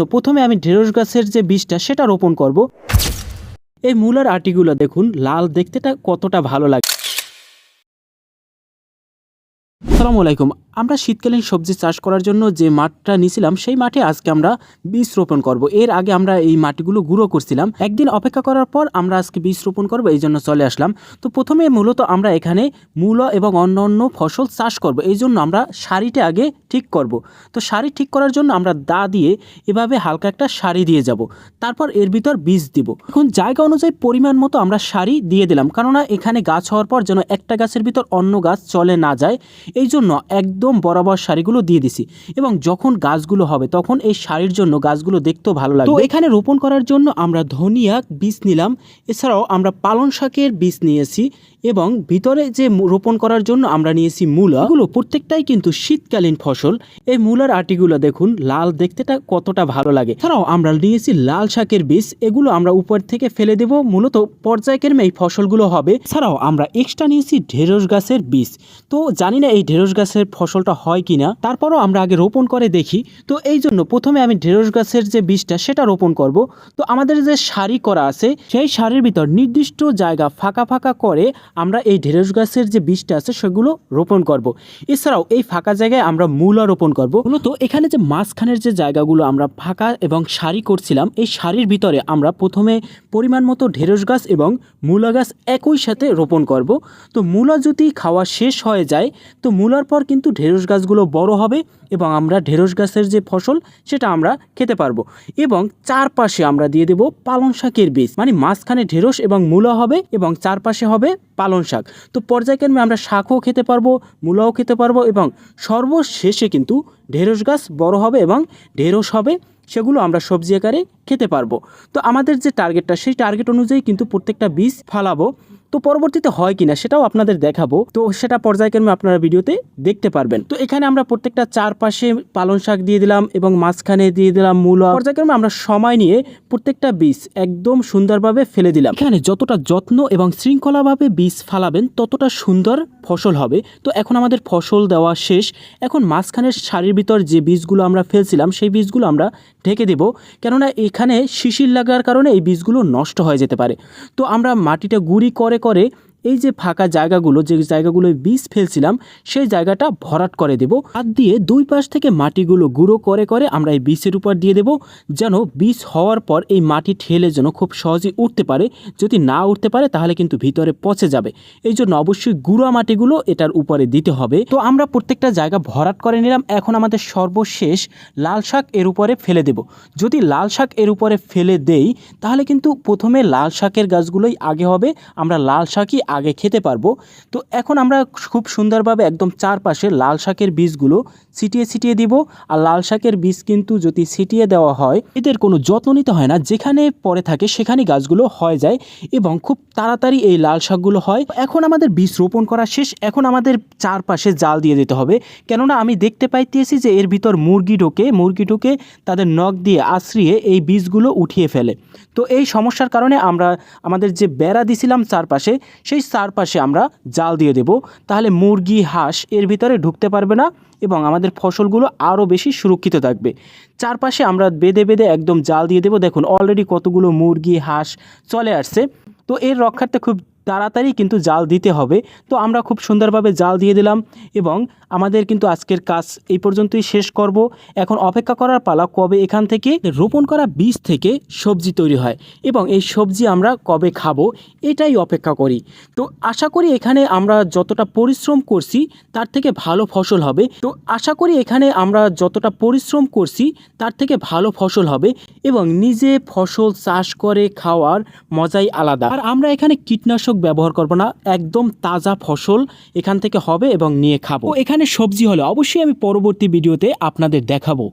জন্য প্রথমে আমি ঢেঁড়স গাছের যে বীজটা সেটা রোপণ করব। এই মূলার আটিগুলো দেখুন লাল, দেখতেটা কতটা ভালো লাগে। আসসালামু আলাইকুম। আমরা শীতকালীন সবজি চাষ করার জন্য যে মাঠটা নিয়েছিলাম সেই মাঠে আজকে আমরা বীজ রোপণ করব। এর আগে আমরা এই মাটিগুলো গুঁড়ো করছিলাম, একদিন অপেক্ষা করার পর আমরা আজকে বীজ রোপণ করব, এই জন্য চলে আসলাম। তো প্রথমে মূলত আমরা এখানে মূলা এবং অন্যান্য ফসল চাষ করব, এই জন্য আমরা সারিটা আগে ঠিক করব। তো সারি ঠিক করার জন্য আমরা দা দিয়ে এভাবে হালকা একটা সারি দিয়ে যাব, তারপর এর ভিতর বীজ দিব। এখন জায়গা অনুযায়ী পরিমাণ মতো আমরা সারি দিয়ে দিলাম, কেননা এখানে গাছ হওয়ার পর যেন একটা গাছের ভিতর অন্য গাছ চলে না যায়, এই জন্য একদম বরাবর সারিগুলো দিয়ে দিছি। এবং যখন গাছগুলো হবে তখন এই সারির জন্য গাছগুলো দেখতেও ভালো লাগবে। তো এখানে রোপণ করার জন্য আমরা ধনিয়া বীজ নিলাম, এছাড়াও আমরা পালং শাকের বীজ নিয়েছি এবং ভিতরে যে রোপণ করার জন্য আমরা নিয়েছি মূলা। এগুলো প্রত্যেকটাই কিন্তু শীতকালীন ফসল। এই মূলার আটিগুলো দেখুন লাল, দেখতেটা কতটা ভালো লাগে। এছাড়াও আমরা নিয়েছি লাল শাকের বীজ, এগুলো আমরা উপর থেকে ফেলে দেব, মূলত পর্যায়ক্রমে এই ফসলগুলো হবে। এছাড়াও আমরা এক্সট্রা নিয়েছি ঢেঁড়স গাছের বীজ। তো জানি না এই ঢেঁড়স গাছের ফসলটা হয় কিনা, তারপরও আমরা আগে রোপণ করে দেখি। তো এই জন্য প্রথমে আমি ঢেঁড়স গাছের যে বীজটা সেটা রোপণ করব। তো আমাদের যে সারি করা আছে সেই সারির ভিতর নির্দিষ্ট জায়গা ফাঁকা ফাঁকা করে আমরা এই ঢেঁড়স গাছের যে বীজটা আছে সেগুলো রোপণ করব। এছাড়াও এই ফাঁকা জায়গায় আমরা মূলা রোপণ করব। মূলত এখানে যে মাঝখানের যে জায়গাগুলো আমরা ফাঁকা এবং সারি করছিলাম, এই সারির ভিতরে আমরা প্রথমে পরিমাণ মতো ঢেঁড়স গাছ এবং মূলা গাছ একই সাথে রোপণ করব। তো মূলা যদি খাওয়া শেষ হয়ে যায় তো মূলার পর কিন্তু ঢেঁড়স গাছগুলো বড় হবে এবং আমরা ঢেঁড়স গাছের যে ফসল সেটা আমরা খেতে পারবো। এবং চারপাশে আমরা দিয়ে দেব পালং শাকের বীজ, মানে মাঝখানে ঢেঁড়স এবং মূলা হবে এবং চারপাশে হবে পালং শাক। তো পর্যায়ক্রমে আমরা শাকও খেতে পারবো, মূলাও খেতে পারবো এবং সর্বশেষে কিন্তু ঢেঁড়স গাছ বড় হবে এবং ঢেঁড়স হবে, সেগুলো আমরা সবজি আকারে খেতে পারবো। তো আমাদের যে টার্গেটটা সেই টার্গেট অনুযায়ী কিন্তু প্রত্যেকটা বীজ ফালাবো। তো পরবর্তীতে হয় কিনা সেটাও আপনাদের দেখাবো, তো সেটা পর্যায়ক্রমে আপনারা ভিডিওতে দেখতে পারবেন। তো এখানে আমরা প্রত্যেকটা চারপাশে পালং শাক দিয়ে দিলাম এবং মাঝখানে দিয়ে দিলাম মূলা। পর্যায়ক্রমে আমরা সময় নিয়ে প্রত্যেকটা বীজ একদম সুন্দরভাবে ফেলে দিলাম। এখানে যতটা যত্ন এবং শৃঙ্খলাভাবে বীজ ফালাবেন ততটা সুন্দর ফসল হবে। তো এখন আমাদের ফসল দেওয়া শেষ। এখন মাঝখানের সারির ভিতর যে বীজগুলো আমরা ফেলছিলাম সেই বীজগুলো আমরা ঢেকে দেব, কেননা এখানে শিশির লাগার কারণে এই বীজগুলো নষ্ট হয়ে যেতে পারে। তো আমরা মাটিটা গুঁড়ি করে করে এই যে ফাঁকা জায়গাগুলো, যে জায়গাগুলোয় বীজ ফেলছিলাম সেই জায়গাটা ভরাট করে দেব। হাত দিয়ে দুই পাশ থেকে মাটিগুলো গুঁড়ো করে করে আমরা এই বীজের উপর দিয়ে দেব, যেন বীজ হওয়ার পর এই মাটি ঠেলে যেন খুব সহজেই উঠতে পারে। যদি না উঠতে পারে তাহলে কিন্তু ভিতরে পচে যাবে, এই জন্য অবশ্যই গুঁড়া মাটিগুলো এটার উপরে দিতে হবে। তো আমরা প্রত্যেকটা জায়গা ভরাট করে নিলাম। এখন আমাদের সর্বশেষ লাল শাক এর উপরে ফেলে দেব। যদি লাল শাক এর উপরে ফেলে দেই তাহলে কিন্তু প্রথমে লাল শাকের গাছগুলোই আগে হবে, আমরা লাল শাকই আগে খেতে পারবো। তো এখন আমরা খুব সুন্দরভাবে একদম চারপাশে লাল শাকের বীজগুলো ছিটিয়ে ছিটিয়ে দিব। আর লাল শাকের বীজ কিন্তু যদি ছিটিয়ে দেওয়া হয় এদের কোনো যত্ন নিতে হয় না, যেখানে পড়ে থাকে সেখানেই গাছগুলো হয়ে যায় এবং খুব তাড়াতাড়ি এই লাল শাকগুলো হয়। এখন আমাদের বীজ রোপণ করা শেষ। এখন আমাদের চারপাশে জাল দিয়ে দিতে হবে, কেননা আমি দেখতে পাইতেছি যে এর ভিতর মুরগি ঢোকে তাদের নখ দিয়ে আশ্রিয়ে এই বীজগুলো উঠিয়ে ফেলে। তো এই সমস্যার কারণে আমরা আমাদের যে বেড়া দিছিলাম চারপাশে সেই চারপাশে আমরা জাল দিয়ে দেব, তাহলে মুরগি হাঁস এর ভিতরে ঢুকতে পারবে না এবং আমাদের ফসলগুলো আরও বেশি সুরক্ষিত থাকবে। চারপাশে আমরা বেঁধে বেঁধে একদম জাল দিয়ে দেব। দেখুন অলরেডি কতগুলো মুরগি হাঁস চলে আসছে। তো এর রক্ষার্থে খুব তাড়াতাড়ি কিন্তু জাল দিতে হবে। তো আমরা খুব সুন্দরভাবে জাল দিয়ে দিলাম এবং আমাদের কিন্তু আজকের কাজ এই পর্যন্তই শেষ করব। এখন অপেক্ষা করার পালা কবে এখান থেকে রোপণ করা বীজ থেকে সবজি তৈরি হয় এবং এই সবজি আমরা কবে খাবো এটাই অপেক্ষা করি। তো আশা করি এখানে আমরা যতটা পরিশ্রম করছি তার থেকে ভালো ফসল হবে। এবং নিজে ফসল চাষ করে খাওয়ার মজাই আলাদা। আর আমরা এখানে কীটনাশক ব্যবহার করব না, একদম তাজা ফসল এখান থেকে হবে এবং নিয়ে খাবো। এখানে সবজি হলে অবশ্যই আমি পরবর্তী ভিডিওতে আপনাদের দেখাবো।